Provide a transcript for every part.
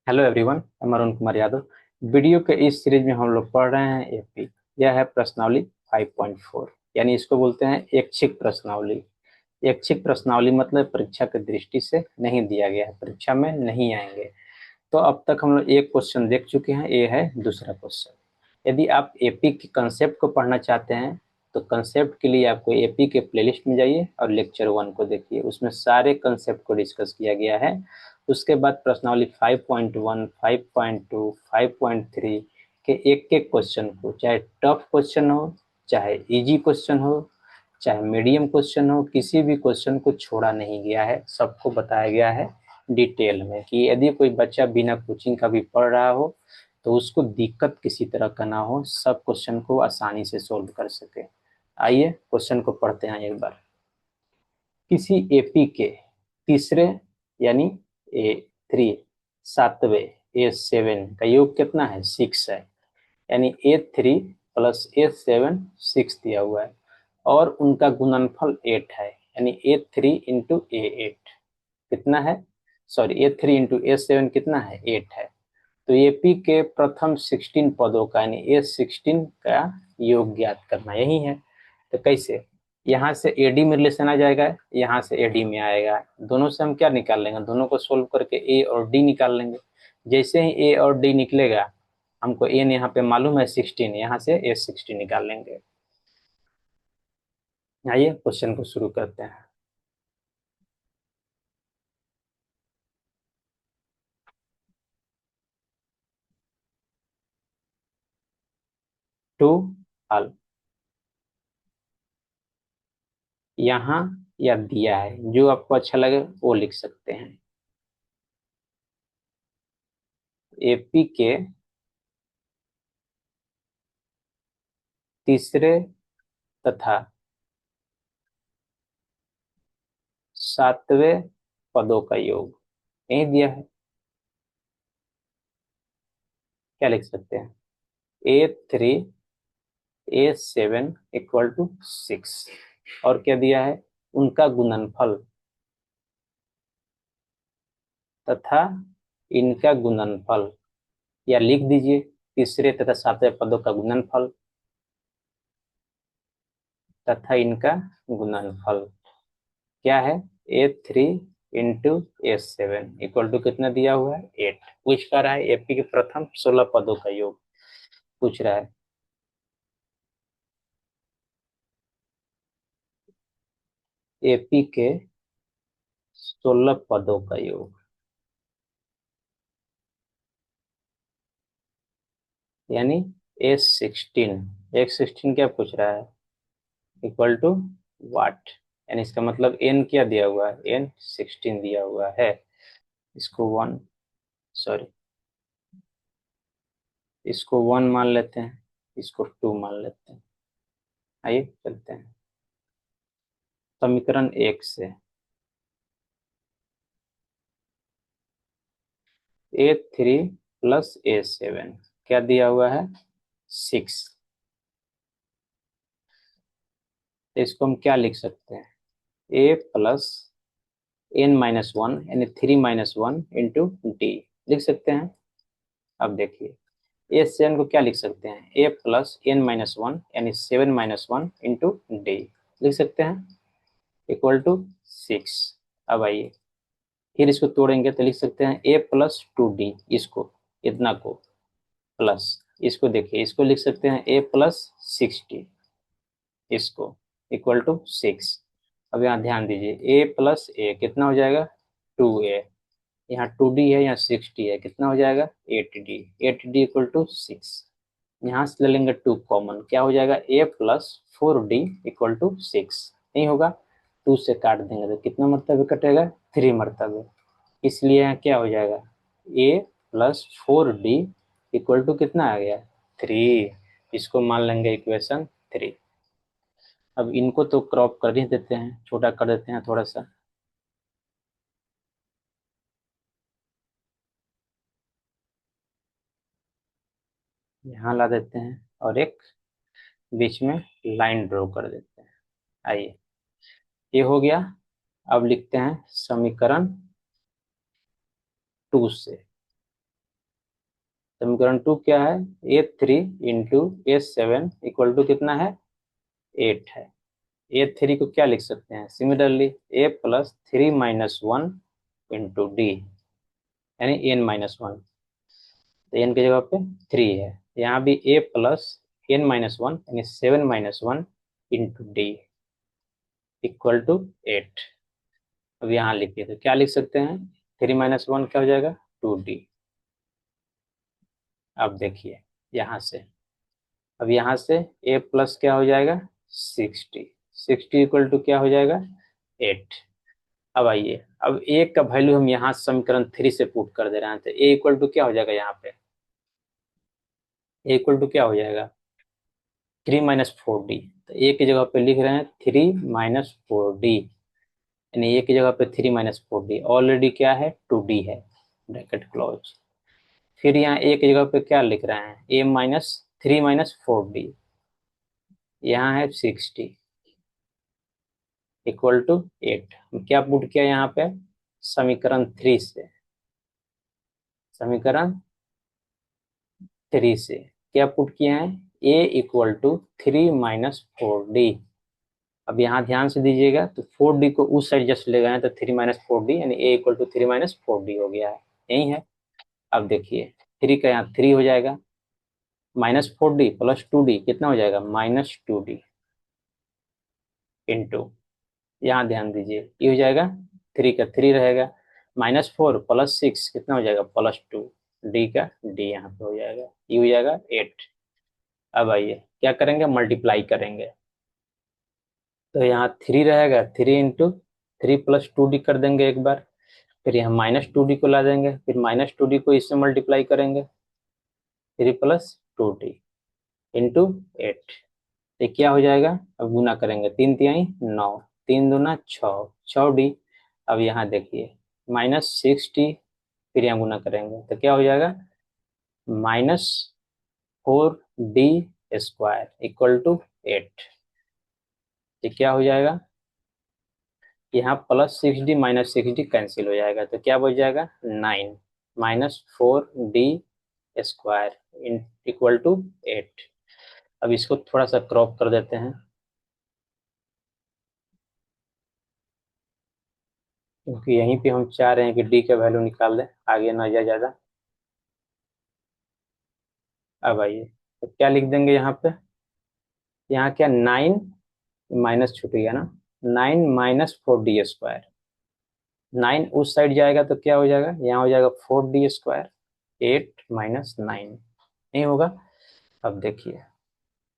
Hello everyone, मैं Arun Kumar Yadav. Video के इस सीरीज में हम लोग पढ़ रहे हैं एपी। यह है प्रश्नावली 5.4, यानी इसको बोलते हैं ऐच्छिक प्रश्नावली। ऐच्छिक प्रश्नावली मतलब परीक्षा की दृष्टि से नहीं दिया गया है, परीक्षा में नहीं आएंगे। तो अब तक हम लोग एक क्वेश्चन देख चुके हैं, ये है दूसरा क्वेश्चन। यदि आप एपी के कंसेप्ट को पढ़ना चाहते हैं तो कंसेप्ट के लिए आपको एपी के प्लेलिस्ट में जाइए और लेक्चर 1 को देखिए, उसमें सारे कंसेप्ट को डिस्कस किया गया है। उसके बाद प्रश्नावली 5.1, 5.2, 5.3 के एक एक क्वेश्चन को, चाहे टफ क्वेश्चन हो, चाहे इजी क्वेश्चन हो, चाहे मीडियम क्वेश्चन हो, किसी भी क्वेश्चन को छोड़ा नहीं गया है, सबको बताया गया है डिटेल में कि यदि कोई बच्चा बिना कोचिंग का भी पढ़ रहा हो तो उसको दिक्कत किसी तरह का ना हो, सब क्वेश्चन को आसानी से सोल्व कर सके। आइए क्वेश्चन को पढ़ते हैं एक बार। किसी एपी के तीसरे यानी ए3 सातवें ए7 का योग कितना है? 6 है। यानी ए3 प्लस ए7 6 दिया हुआ है और उनका गुणनफल 8 है, यानी ए3 इंटू ए8 कितना है? सॉरी, ए3 इंटू ए7 कितना है? 8 है। तो एपी के प्रथम 16 पदों का यानी ए16 का योग ज्ञात करना, यही है। तो कैसे? यहाँ से एडी में रिलेशन आ जाएगा, यहाँ से एडी में आएगा, दोनों से हम क्या निकाल लेंगे? दोनों को सोल्व करके ए और डी निकाल लेंगे। जैसे ही ए और डी निकलेगा, हमको एन यहाँ पे मालूम है 16, यहाँ से ए16 निकाल लेंगे। आइए क्वेश्चन को शुरू करते हैं। टू हल यहाँ या दिया है, जो आपको अच्छा लगे वो लिख सकते हैं। एपी के तीसरे तथा सातवें पदों का योग यही दिया है। क्या लिख सकते हैं? ए3 ए7 इक्वल टू 6, और क्या दिया है? उनका गुणनफल तथा इनका गुणनफल, या लिख दीजिए तीसरे तथा सातवें पदों का गुणनफल तथा इनका गुणनफल क्या है? ए3 इंटू ए7 इक्वल टू कितना दिया हुआ है? 8। पूछ कर रहा है एपी के प्रथम 16 पदों का योग पूछ रहा है। एपी के 16 पदों का योग यानी ए16। ए16 क्या पूछ रहा है? इक्वल टू वाट, यानी इसका मतलब एन क्या दिया हुआ है? एन16 दिया हुआ है। इसको वन, सॉरी, इसको 1 मान लेते हैं, इसको 2 मान लेते हैं। आइए चलते हैं समीकरण 1 से। ए3 प्लस ए7 क्या दिया हुआ है? 6। तो इसको हम क्या लिख सकते हैं? ए प्लस n-1 यानी 3-1 इंटू डी लिख सकते हैं। अब देखिए ए7 को क्या लिख सकते हैं? ए प्लस n-1 यानी 7-1 इंटू डी लिख सकते हैं, इक्वल टू 6। अब आइए फिर इसको तोड़ेंगे तो लिख सकते हैं ए प्लस 2d, इसको इतना को प्लस, इसको देखिए इसको लिख सकते हैं ए प्लस 6d, इसको इक्वल टू 6। अब यहाँ ध्यान दीजिए ए प्लस ए कितना हो जाएगा? 2a। यहाँ 2d है, यहाँ 6d है, कितना हो जाएगा? 8d। 8d equal to 6। यहाँ से ले लेंगे 2 कॉमन, क्या हो जाएगा? a plus 4d equal to 6। नहीं होगा, 2 से काट देंगे तो कितना मरतबे कटेगा? 3 मरतबे। इसलिए यहाँ क्या हो जाएगा? a plus 4d equal to कितना आ गया? 3। इसको मान लेंगे इक्वेशन 3। अब इनको तो क्रॉप कर ही देते हैं, छोटा कर देते हैं थोड़ा सा। यहाँ ला देते हैं और एक बीच में लाइन ड्रॉ कर देते हैं। आइए ये हो गया। अब लिखते हैं समीकरण 2 से। समीकरण 2 क्या है, A3 into A7 equal to कितना है, 8 है। A3 को क्या लिख सकते हैं, similarly A plus 3 - 1 into D, यानी n-1। तो n की जगह पे 3 है, यहाँ भी A प्लस n-1 यानी 7 - 1 इंटू डी इक्वल टू 8। अब यहाँ लिखिए तो क्या लिख सकते हैं, 3 - 1 क्या हो जाएगा, 2D। अब देखिए यहाँ से, अब यहाँ से A प्लस क्या हो जाएगा, 60, 60 इक्वल टू क्या हो जाएगा, 8। अब आइए, अब A का वैल्यू हम यहाँ समीकरण 3 से पुट कर दे रहे हैं, तो A इक्वल टू क्या हो जाएगा, यहाँ पे A इक्वल टू क्या हो जाएगा, 3 - 4D। तो A की जगह पे लिख रहे हैं 3 - 4D, यानी A की जगह पे 3 - 4D, ऑलरेडी क्या है, 2D है, ब्रैकेट क्लोज। फिर यहाँ A की जगह पे क्या लिख रहे हैं, A-3 - 4D, यहाँ है 60 इक्वल टू 8। क्या पुट किया यहाँ पे, समीकरण 3 से, समीकरण 3 से क्या पुट किए हैं, A इक्वल टू 3 - 4D। अब यहाँ ध्यान से दीजिएगा, तो 4D को उस साइड जस्ट ले गए हैं, तो 3 - 4D, यानी A इक्वल टू 3 - 4D हो गया है, यही है। अब देखिए 3 का यहाँ 3 हो जाएगा, -4D प्लस 2D कितना हो जाएगा, -2D इंटू, यहाँ ध्यान दीजिए ये हो जाएगा, 3 का 3 रहेगा, -4 प्लस 6 कितना हो जाएगा, +2, डी का डी यहाँ पे हो जाएगा, ये हो जाएगा 8। अब आइए क्या करेंगे, मल्टीप्लाई करेंगे, तो यहाँ 3 रहेगा, 3 इंटू 3 प्लस 2D कर देंगे एक बार, फिर यहाँ -2D को ला देंगे, फिर -2D को इससे मल्टीप्लाई करेंगे, 3 प्लस 2D इंटू 8, ये क्या हो जाएगा, अब गुना करेंगे, 3 तिहाई 9, 3 दूना 6, 6D। अब यहाँ देखिए -60, फिर यहाँ गुना करेंगे तो क्या हो जाएगा, -4D² इक्वल टू 8। ये क्या हो जाएगा, यहाँ +6D - 6D कैंसिल हो जाएगा, तो क्या बच जाएगा, 9 -4D² इक्वल टू 8। अब इसको थोड़ा सा क्रॉप कर देते हैं, क्योंकि यहीं पे हम चाह रहे हैं कि डी का वैल्यू निकाल दें, आगे ना जाए ज़्यादा। अब आइए तो क्या लिख देंगे यहाँ पे, यहाँ क्या 9, माइनस छूट गया ना, 9 - 4D², 9 उस साइड जाएगा तो क्या हो जाएगा, यहाँ हो जाएगा 4D², 8 - 9 नहीं होगा। अब देखिए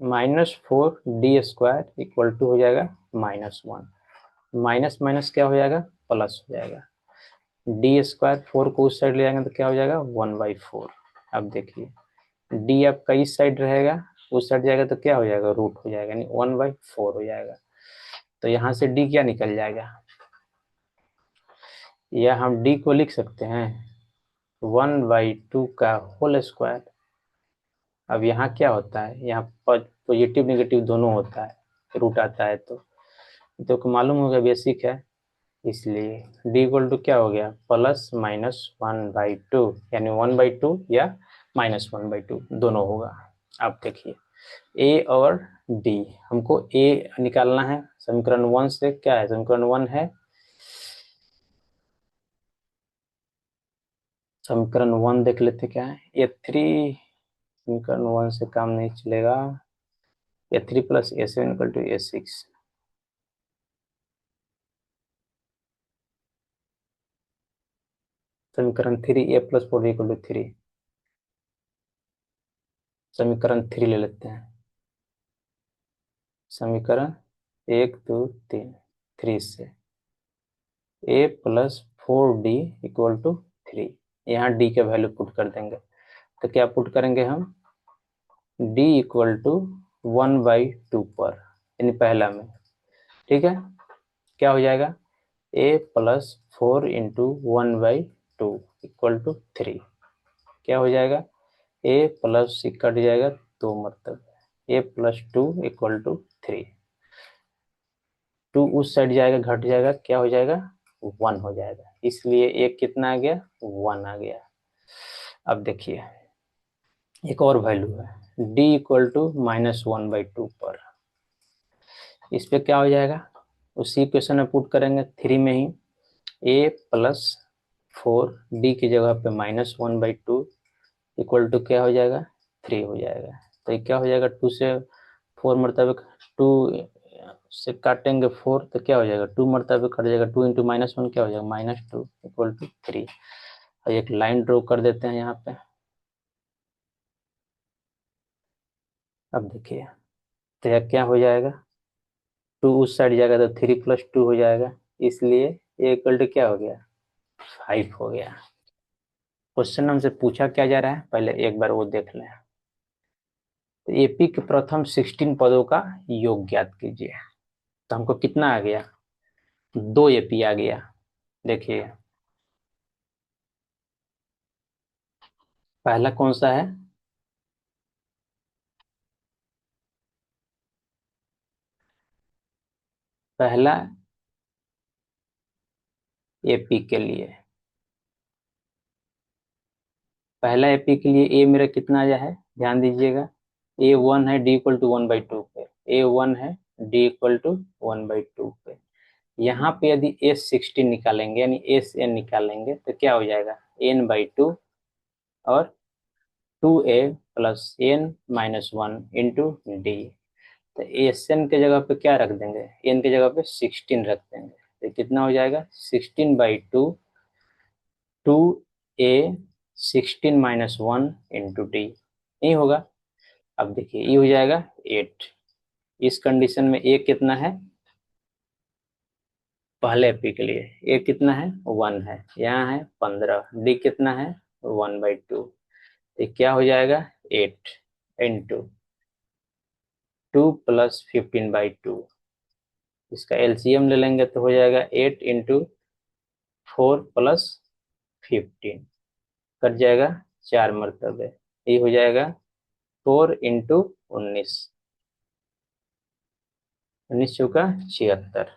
-4D² इक्वल टू हो जाएगा -1, माइनस माइनस क्या हो जाएगा, प्लस हो जाएगा, D², 4 को उस साइड ले जाएंगे तो क्या हो जाएगा, 1/4। अब देखिए डी आपका इस साइड रहेगा, उस साइड जाएगा तो क्या हो जाएगा, रूट हो जाएगा, यानी 1/4 हो जाएगा। तो यहाँ से डी क्या निकल जाएगा, या हम डी को लिख सकते हैं 1/2 का होल स्क्वायर। अब यहाँ क्या होता है, यहाँ पॉजिटिव नेगेटिव दोनों होता है, रूट आता है, तो मालूम होगा, बेसिक है, इसलिए डी इक्वल टू क्या हो गया, +-1/2, यानी 1/2 या -1/2 दोनों होगा। आप देखिए ए और डी, हमको ए निकालना है समीकरण 1 से, क्या है समीकरण 1 है, समीकरण 1 देख लेते क्या है, A3, समीकरण 1 से काम नहीं चलेगा, A3 + A7 = A6, समीकरण 3 A + 4D = 3, समीकरण 3 ले लेते हैं, समीकरण 1 2 3, 3 से A + 4D = 3, यहाँ D के वैल्यू पुट कर देंगे, तो क्या पुट करेंगे हम, D = 1/2 पर, यानी पहला में, ठीक है, क्या हो जाएगा, A + 4 × 1/2 = 3, क्या हो जाएगा, A प्लस से कट जाएगा 2 मतलब, A + 2 = 3, 2 उस साइड जाएगा, घट जाएगा, क्या हो जाएगा, 1 हो जाएगा, इसलिए एक कितना आ गया, 1 आ गया। अब देखिए एक और वैल्यू है डी इक्वल टू -1/2 पर। इस पे क्या हो जाएगा, उसी क्वेश्चन में पुट करेंगे 3 में ही, a+4 डी की जगह पे -1/2 इक्वल टू क्या हो जाएगा, 3 हो जाएगा। तो ये क्या हो जाएगा, 2 से 4 मरतबे, 2 से काटेंगे 4 तो क्या हो जाएगा, 2 मरतबे कट जाएगा, 2 इंटू -1 क्या हो जाएगा, -2 इक्वल टू 3। और एक लाइन ड्रॉ कर देते हैं यहाँ पे। अब देखिए, तो यह क्या हो जाएगा, 2 उस साइड जाएगा तो 3+2 हो जाएगा, इसलिए ये इक्वल टू क्या हो गया, 5 हो गया। क्वेश्चन हमसे पूछा क्या जा रहा है, पहले एक बार वो देख लें। तो एपी के प्रथम 16 पदों का योग ज्ञात कीजिए। तो हमको कितना आ गया, 2 एपी आ गया। देखिए पहला कौन सा है, पहला एपी के लिए, पहला एपी के लिए ए मेरा कितना आया है, ध्यान दीजिएगा, A1 है डी इक्वल टू 1/2 पे, A1 है डी इक्वल टू 1/2 पे। यहाँ पे यदि S16 निकालेंगे यानी SN निकालेंगे तो क्या हो जाएगा, n/2 और 2a plus n-1 into D. तो SN के जगह पे क्या रख देंगे, n के जगह पे 16 रख देंगे, तो कितना हो जाएगा, 16/2 2a 16-1 इंटू डी, नहीं होगा। अब देखिए ये हो जाएगा 8। इस कंडीशन में a कितना है, पहले पी के लिए a कितना है, 1 है, यहाँ है 15, d कितना है 1/2, तो क्या हो जाएगा 8 इंटू 2 प्लस 15/2, इसका एलसीएम ले लेंगे तो हो जाएगा 8 इंटू 4 प्लस 15, कट जाएगा 4 मरतबे, ये हो जाएगा 4 इंटू 19, 19 चौका 76,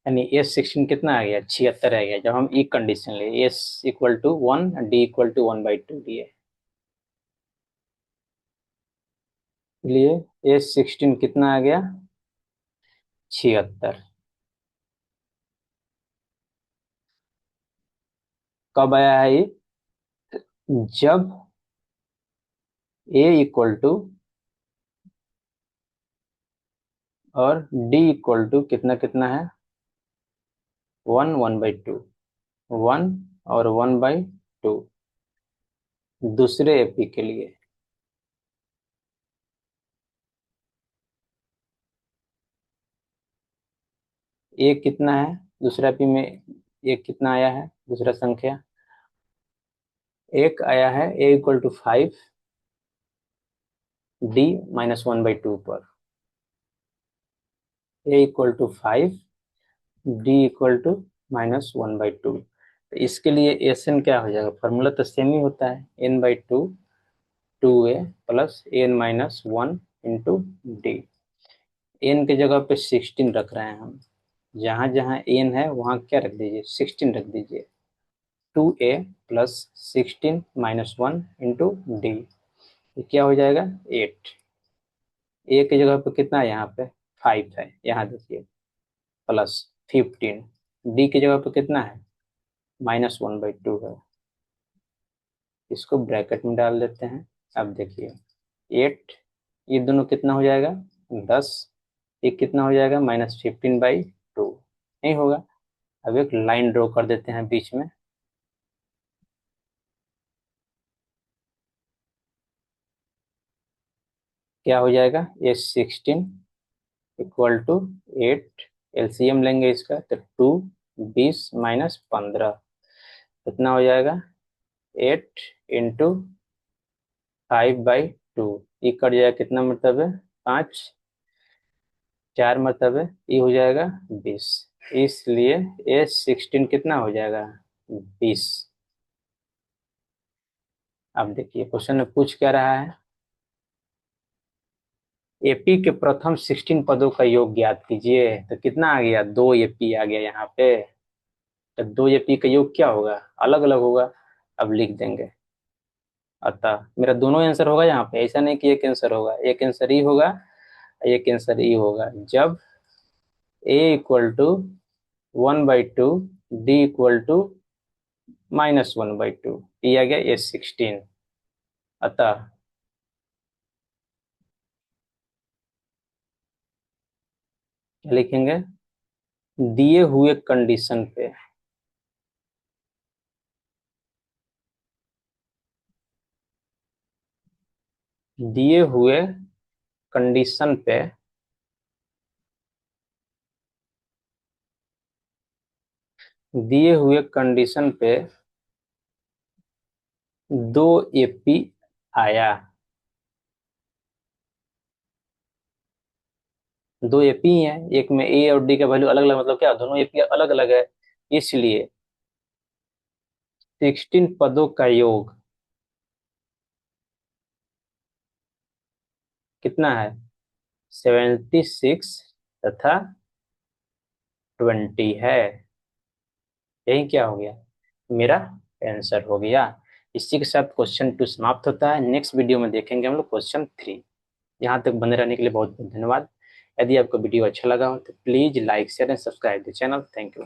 यानी S16 कितना आ गया, 76 आ गया, जब हम ई कंडीशन लिए S equal to 1 D equal to 1/2 लिए, लिए S16 कितना आ गया, 76। कब आया है ये, जब A इक्वल टू और D इक्वल टू कितना कितना है, 1 1/2, 1 और 1/2, दूसरे एपी के लिए ए कितना है, दूसरा एपी में ए कितना आया है, दूसरा संख्या एक आया है, ए इक्वल टू 5 डी -1/2 पर, a equal to 5 d equal to -1/2। तो इसके लिए एस एन क्या हो जाएगा, फॉर्मूला तो सेम ही होता है, n/2 2a plus n-1 into D. N के जगह पे 16 रख रहे हैं हम, जहां जहां एन है वहां क्या रख दीजिए, 16 रख दीजिए, 2a प्लस 16-1 इंटू डी, क्या हो जाएगा 8। ए की जगह पे कितना है, यहाँ पे 5 है, यहाँ देखिए प्लस 15, डी की जगह पे कितना है -1/2 है, इसको ब्रैकेट में डाल देते हैं। अब देखिए 8, ये दोनों कितना हो जाएगा 10, एक कितना हो जाएगा -15/2, नहीं होगा। अब एक लाइन ड्रॉ कर देते हैं बीच में, क्या हो जाएगा, S16 इक्वल टू 8, एलसीएम लेंगे इसका तो 2 20 - 15 कितना हो जाएगा 8 इंटू 5/2, ये कट जाएगा कितना मतलब है 5, 4 मतलब है, ये हो जाएगा 20, इसलिए S16 कितना हो जाएगा 20। अब देखिए क्वेश्चन में पूछ क्या रहा है, एपी के प्रथम 16 पदों का योग ज्ञात कीजिए। तो कितना आ गया, 2 एपी आ गया यहाँ पे, तो 2 या पी का योग क्या होगा, अलग अलग होगा। अब लिख देंगे, अतः मेरा दोनों आंसर होगा यहाँ पे, ऐसा नहीं कि एक आंसर होगा, एक आंसर ही होगा, एक आंसर ही होगा। जब a equal to 1/2, d equal to -1/2, p आ गया ये 16। अतः क्या लिखेंगे, दिए हुए कंडीशन पे, दिए हुए कंडीशन पे दिए हुए कंडीशन पे 2 एपी आया। 2 एपी ही है, एक में ए और डी का वैल्यू अलग अलग, मतलब क्या दोनों एपी अलग अलग है, इसलिए 16 पदों का योग कितना है, 76 तथा 20 है। यही क्या हो गया, मेरा आंसर हो गया। इसी के साथ क्वेश्चन 2 समाप्त होता है। नेक्स्ट वीडियो में देखेंगे हम लोग क्वेश्चन 3। यहाँ तक बने रहने के लिए बहुत बहुत धन्यवाद। यदि आपको वीडियो अच्छा लगा हो तो please like share and subscribe the channel. Thank you.